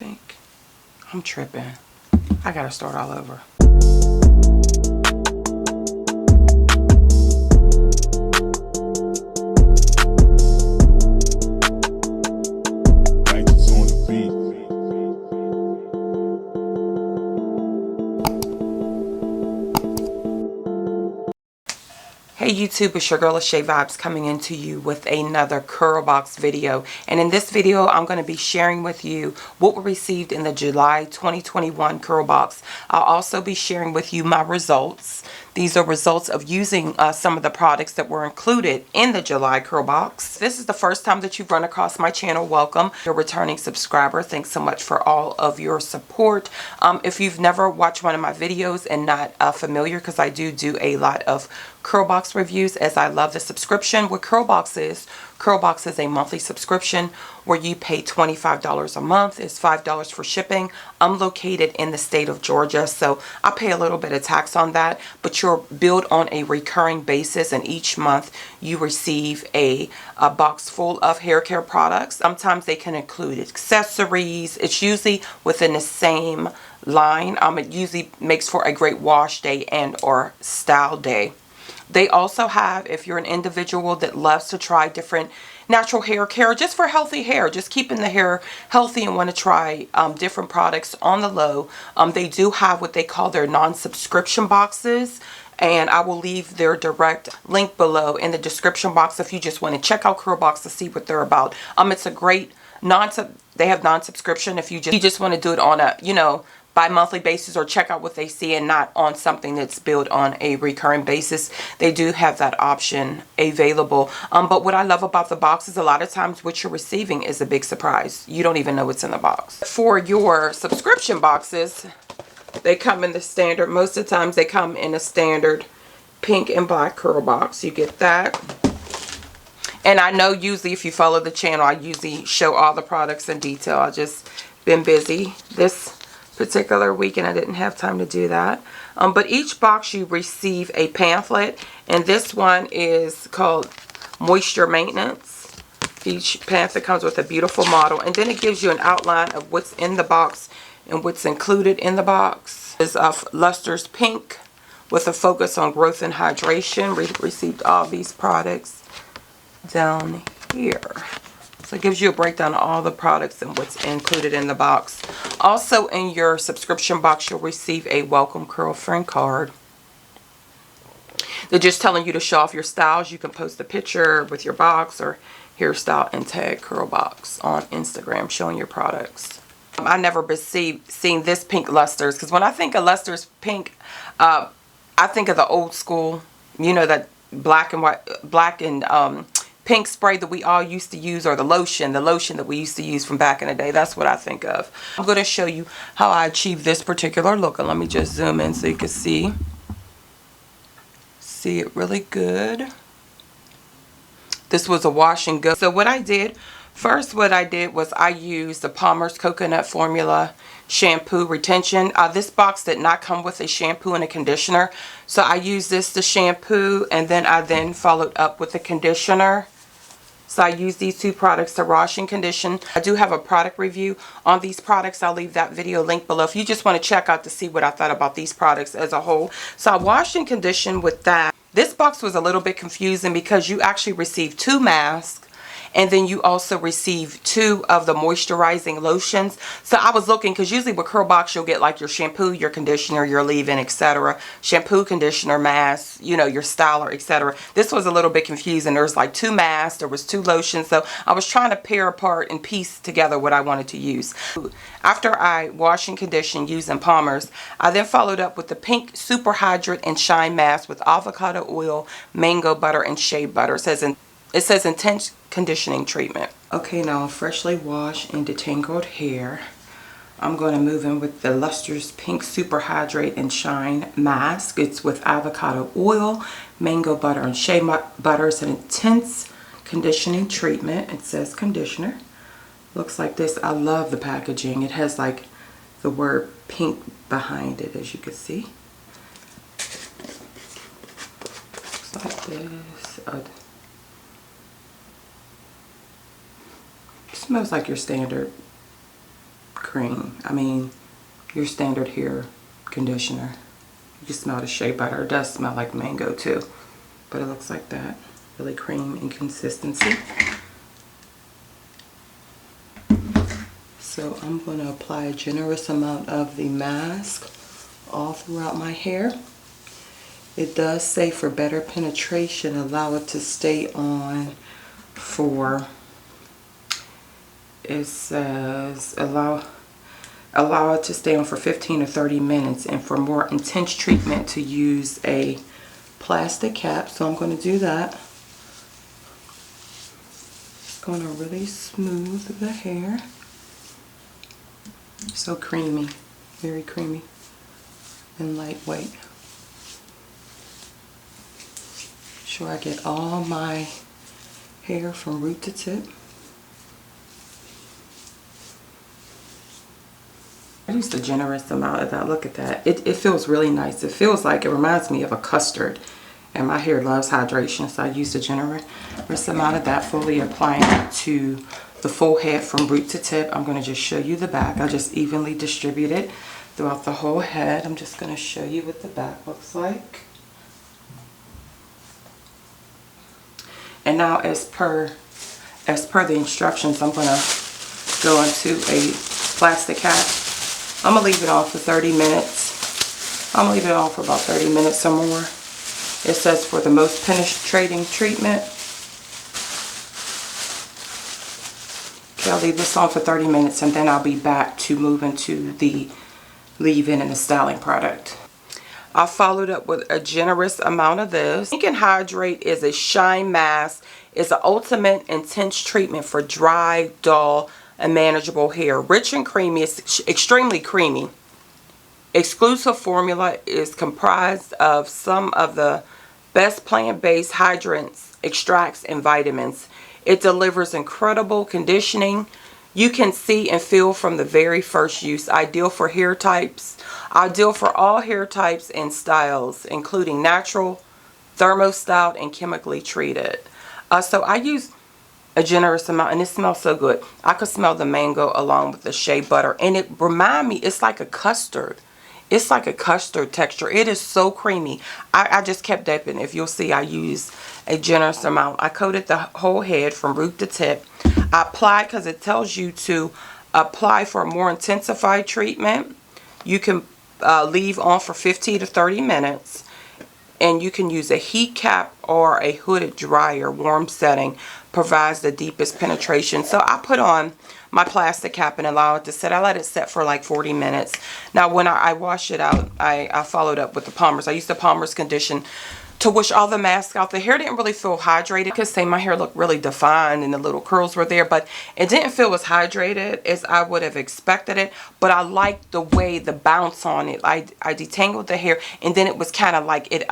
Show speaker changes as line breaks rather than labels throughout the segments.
think I'm tripping. I gotta start all over. Hey YouTube, it's your girl lasheavibez coming into you with another curl box video. And in this video, I'm going to be sharing with you what we received in the July 2021 curl box. I'll also be sharing with you my results. These are results of using some of the products that were included in the July curl box. If this is the first time that you've run across my channel, welcome. You're a returning subscriber. Thanks so much for all of your support. If you've never watched one of my videos and not familiar, because I do a lot of curl box reviews, as I love the subscription. What curl box is a monthly subscription where you pay $25 a month. It's $5 for shipping. I'm located in the state of Georgia, so I pay a little bit of tax on that, but you're billed on a recurring basis, and each month you receive a box full of hair care products. Sometimes they can include accessories. It's usually within the same line. It usually makes for a great wash day and or style day. They also have, if you're an individual that loves to try different natural hair care, just for healthy hair, just keeping the hair healthy and want to try different products on the low, they do have what they call their non-subscription boxes. And I will leave their direct link below in the description box if you just want to check out curl box to see what they're about. It's a great they have non-subscription if you just want to do it on a, bi-monthly basis, or check out what they see and not on something that's built on a recurring basis. They do have that option available. But what I love about the box is a lot of times what you're receiving is a big surprise. You don't even know what's in the box. For your subscription boxes, they come in the standard, most of the times they come in a standard pink and black curl box. You get that. And I know usually if you follow the channel, I usually show all the products in detail. I've just been busy this particular week and I didn't have time to do that. But each box you receive a pamphlet, and this one is called Moisture Maintenance. Each pamphlet comes with a beautiful model, and then it gives you an outline of what's in the box and what's included in the box. This is of Luster's Pink with a focus on growth and hydration. We received all these products down here. So it gives you a breakdown of all the products and what's included in the box. Also in your subscription box, you'll receive a welcome curl friend card. They're just telling you to show off your styles. You can post a picture with your box or hairstyle and tag curl box on Instagram showing your products. I never seen this pink Luster's, because when I think of Luster's Pink, I think of the old school, that black and white, pink spray that we all used to use, or the lotion that we used to use from back in the day. That's what I think of. I'm going to show you how I achieved this particular look, and let me just zoom in so you can see it really good. This was a wash and go. So what I did was I used the Palmer's Coconut Formula shampoo retention. This box did not come with a shampoo and a conditioner, so I used the shampoo, and then I followed up with the conditioner. So I use these two products to wash and condition. I do have a product review on these products. I'll leave that video link below if you just want to check out to see what I thought about these products as a whole. So I washed and conditioned with that. This box was a little bit confusing because you actually received 2 masks, and then you also receive 2 of the moisturizing lotions. So I was looking, because usually with curl box you'll get like your shampoo, your conditioner, your leave-in, etc. Shampoo, conditioner, mask, your styler, etc. This was a little bit confusing. There was like 2 masks, there was 2 lotions. So I was trying to pair apart and piece together what I wanted to use. After I wash and condition using Palmer's, I then followed up with the Pink Super Hydrate and Shine Mask with avocado oil, mango butter, and shea butter. It says intense conditioning treatment. Okay, now freshly washed and detangled hair, I'm going to move in with the Luster's Pink Super Hydrate and Shine Mask. It's with avocado oil, mango butter, and shea butter. It's an intense conditioning treatment. It says conditioner. Looks like this. I love the packaging. It has like the word pink behind it, as you can see. Looks like this. Smells like your standard cream. I mean, your standard hair conditioner. You can smell the shea butter. It does smell like mango too, but it looks like that. Really cream in consistency. So I'm going to apply a generous amount of the mask all throughout my hair. It does say for better penetration, allow it to stay on for, it says allow it to stay on for 15 to 30 minutes, and for more intense treatment to use a plastic cap. So I'm going to do that. Going to really smooth the hair. So creamy, very creamy and lightweight. Sure I get all my hair from root to tip. I used a generous amount of that. Look at that. It feels really nice. It feels like, it reminds me of a custard. And my hair loves hydration, so I used a generous amount of that, fully applying it to the full head from root to tip. I'm going to just show you the back. I just evenly distribute it throughout the whole head. I'm just going to show you what the back looks like. And now as per the instructions, I'm going to go into a plastic cap. I'm going to leave it on for 30 minutes. I'm going to leave it on for about 30 minutes or more. It says for the most penetrating treatment. Okay, I'll leave this on for 30 minutes and then I'll be back to move into the leave-in and the styling product. I followed up with a generous amount of this. Pink and Hydrate is a shine mask. It's an ultimate intense treatment for dry, dull, and manageable hair. Rich and creamy. It's extremely creamy. Exclusive formula is comprised of some of the best plant-based hydrants, extracts, and vitamins. It delivers incredible conditioning. You can see and feel from the very first use. Ideal for hair types. Ideal for all hair types and styles, including natural, thermostyled, and chemically treated. So I use a generous amount, and it smells so good. I could smell the mango along with the shea butter, and it reminds me, it's like a custard. It's like a custard texture. It is so creamy. I just kept dipping. If you'll see, I use a generous amount. I coated the whole head from root to tip. I applied, because it tells you to apply for a more intensified treatment. You can leave on for 15 to 30 minutes. And you can use a heat cap or a hooded dryer. Warm setting provides the deepest penetration. So I put on my plastic cap and allow it to set. I let it set for like 40 minutes. Now when I wash it out, I followed up with the Palmer's. I used the Palmer's condition to wash all the mask out. The hair didn't really feel hydrated. I could say my hair looked really defined and the little curls were there, but it didn't feel as hydrated as I would have expected it. But I liked the way the bounce on it. I detangled the hair, and then it was kind of like it,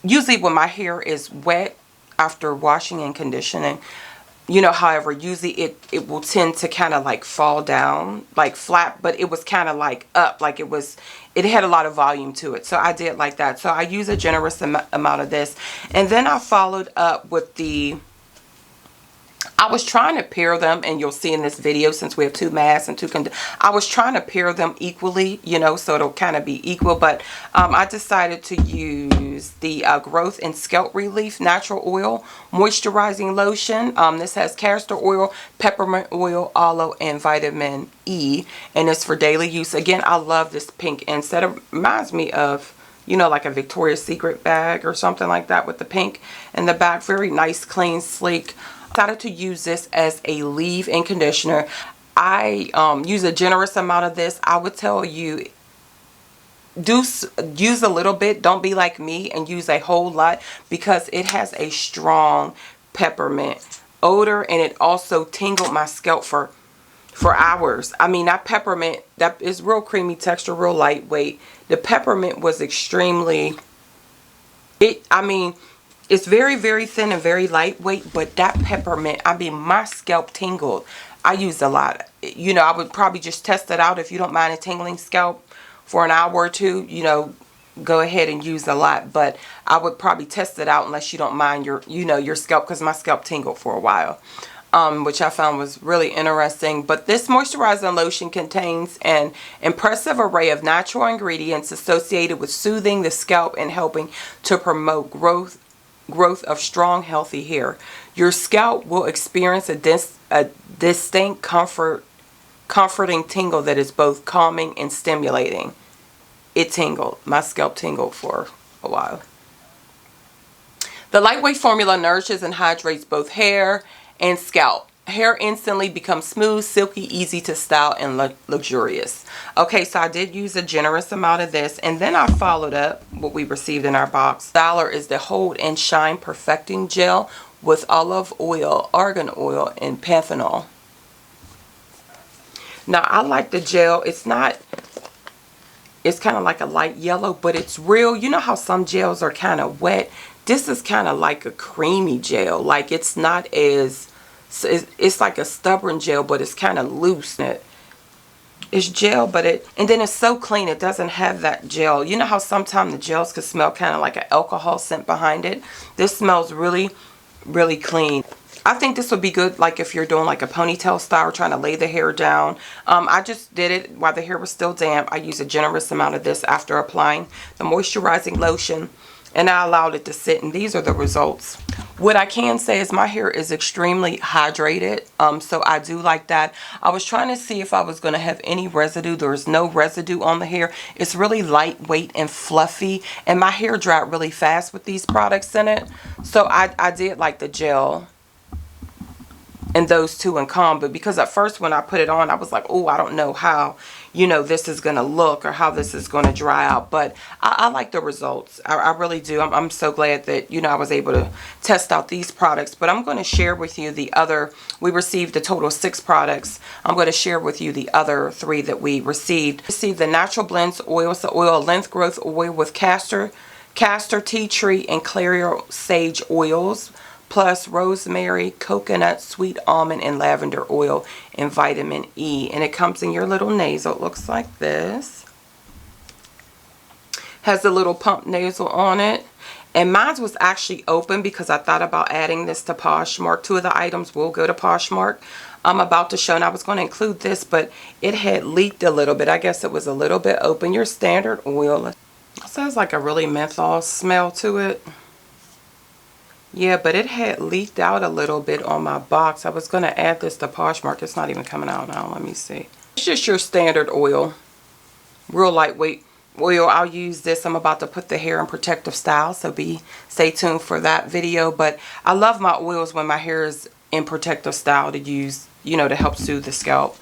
usually when my hair is wet after washing and conditioning, you know, however, usually it will tend to kind of like fall down, like flat, but it was kind of like up, like it had a lot of volume to it. So I did like that. So I use a generous amount of this. And then I followed up with I was trying to pair them, and you'll see in this video, since we have two masks and two, I was trying to pair them equally, you know, so it'll kind of be equal. But I decided to use the Growth and Scalp Relief Natural Oil Moisturizing Lotion. This has castor oil, peppermint oil, aloe, and vitamin E, and it's for daily use. Again, I love this pink inset. It reminds me of, you know, like a Victoria's Secret bag or something like that, with the pink in the back. Very nice, clean, sleek. Decided to use this as a leave-in conditioner. I use a generous amount of this. I would tell you, use a little bit. Don't be like me and use a whole lot, because it has a strong peppermint odor, and it also tingled my scalp for hours. I mean, that peppermint, that is real creamy texture, real lightweight. The peppermint was extremely, I mean, it's very, very thin and very lightweight, but that peppermint, I mean, my scalp tingled. I used a lot. You know, I would probably just test it out. If you don't mind a tingling scalp for an hour or two, you know, go ahead and use a lot. But I would probably test it out unless you don't mind your, you know, your scalp, because my scalp tingled for a while. which I found was really interesting. But this moisturizing lotion contains an impressive array of natural ingredients associated with soothing the scalp and helping to promote growth of strong, healthy hair. Your scalp will experience a distinct comforting tingle that is both calming and stimulating. It tingled. My scalp tingled for a while. The lightweight formula nourishes and hydrates both hair and scalp. Hair instantly becomes smooth, silky, easy to style, and luxurious. Okay, so I did use a generous amount of this, and then I followed up what we received in our box. Styler is the Hold and Shine Perfecting Gel with olive oil, argan oil, and panthenol. Now, I like the gel. It's kind of like a light yellow, but it's real. You know how some gels are kind of wet? This is kind of like a creamy gel. Like, it's not as... It's like a stubborn gel, but it's kind of loose. It's gel, but and then it's so clean. It doesn't have that gel. You know how sometimes the gels can smell kind of like an alcohol scent behind it? This smells really, really clean. I think this would be good like if you're doing like a ponytail style, trying to lay the hair down. I just did it while the hair was still damp. I used a generous amount of this after applying the moisturizing lotion, and I allowed it to sit, and these are the results. What I can say is my hair is extremely hydrated, so I do like that. I was trying to see if I was going to have any residue. There's no residue on the hair. It's really lightweight and fluffy, and my hair dried really fast with these products in it. So I did like the gel and those two in combo, because at first when I put it on, I was like, oh, I don't know how, you know, this is going to look or how this is going to dry out. But I like the results. I really do. I'm so glad that, you know, I was able to test out these products. But I'm going to share with you the other. We received a total of 6 products. I'm going to share with you the other 3 that we received. We received the Natural Blends Oil. It's the oil, length growth oil with castor, tea tree, and clariol sage oils, plus rosemary, coconut, sweet almond, and lavender oil, and vitamin E. And it comes in your little nasal. It looks like this. Has a little pump nasal on it. And mine was actually open because I thought about adding this to Poshmark. 2 of the items will go to Poshmark. I'm about to show, and I was going to include this, but it had leaked a little bit. I guess it was a little bit open. Your standard oil. It sounds like a really menthol smell to it. Yeah, but it had leaked out a little bit on my box. I was going to add this to Poshmark. It's not even coming out now. Let me see. It's just your standard oil. Real lightweight oil. I'll use this. I'm about to put the hair in protective style, so stay tuned for that video. But I love my oils when my hair is in protective style to use, you know, to help soothe the scalp.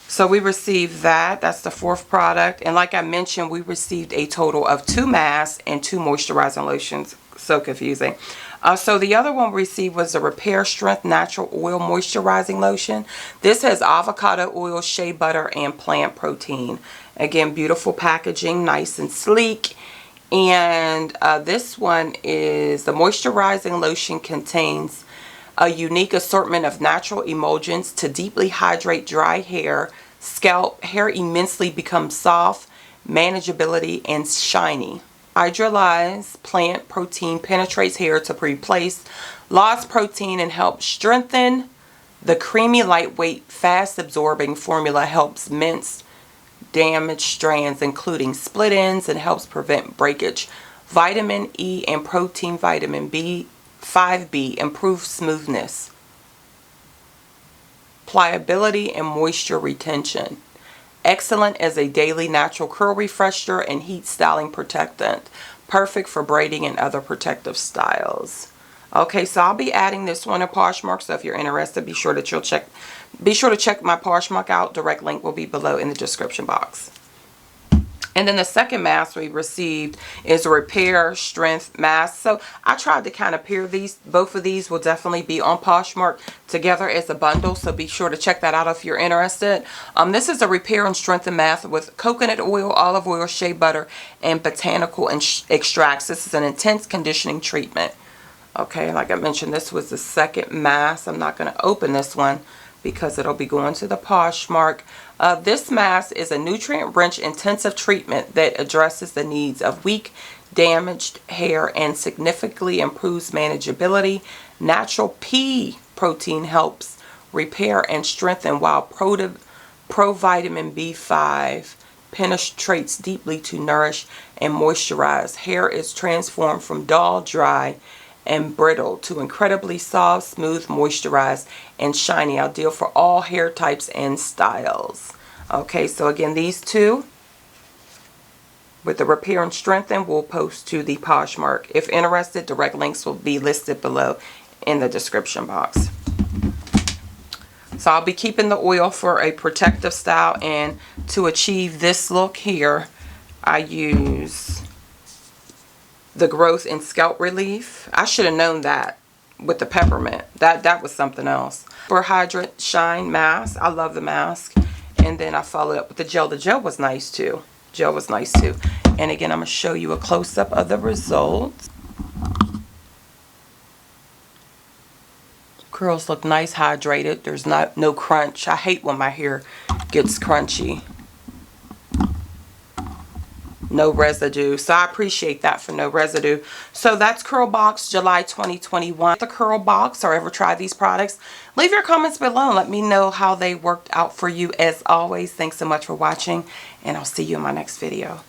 So we received that. That's the 4th product. And like I mentioned, we received a total of 2 masks and 2 moisturizing lotions. So confusing. So the other one we received was the Repair Strength Natural Oil Moisturizing Lotion. This has avocado oil, shea butter, and plant protein. Again, beautiful packaging, nice and sleek. And this one is the moisturizing lotion contains a unique assortment of natural emulsions to deeply hydrate dry hair, scalp. Hair immensely becomes soft, manageability, and shiny. Hydrolyzed plant protein penetrates hair to replace lost protein and helps strengthen. The creamy, lightweight, fast-absorbing formula helps mince damaged strands, including split ends, and helps prevent breakage. Vitamin E and protein vitamin B5B improve smoothness, pliability, and moisture retention. Excellent as a daily natural curl refresher and heat styling protectant. Perfect for braiding and other protective styles. Okay, so I'll be adding this one to Poshmark. So if you're interested, be sure to check my Poshmark out. Direct link will be below in the description box. And then the second mask we received is a Repair Strength mask. So I tried to kind of pair these. Both of these will definitely be on Poshmark together as a bundle. So be sure to check that out if you're interested. This is a Repair and Strengthen mask with coconut oil, olive oil, shea butter, and botanical extracts. This is an intense conditioning treatment. Okay, like I mentioned, this was the second mask. I'm not going to open this one because it'll be going to the Poshmark. This mask is a nutrient-rich intensive treatment that addresses the needs of weak, damaged hair and significantly improves manageability. Natural pea protein helps repair and strengthen, while provitamin B5 penetrates deeply to nourish and moisturize. Hair is transformed from dull, dry, and brittle to incredibly soft, smooth, moisturized, and shiny. Ideal for all hair types and styles. Okay, so again, these two with the repair and strengthen will post to the Poshmark. If interested, direct links will be listed below in the description box. So I'll be keeping the oil for a protective style, and to achieve this look here, I use the Growth and Scalp Relief. I should have known that with the peppermint. That was something else. For Hydrate Shine Mask. I love the mask. And then I followed up with the gel. The gel was nice too. Gel was nice too. And again, I'm going to show you a close-up of the results. Curls look nice, hydrated. There's no crunch. I hate when my hair gets crunchy. No residue. So I appreciate that for no residue. So that's Curl Box July 2021. The Curl Box, or ever try these products, leave your comments below and let me know how they worked out for you. As always, thanks so much for watching, and I'll see you in my next video.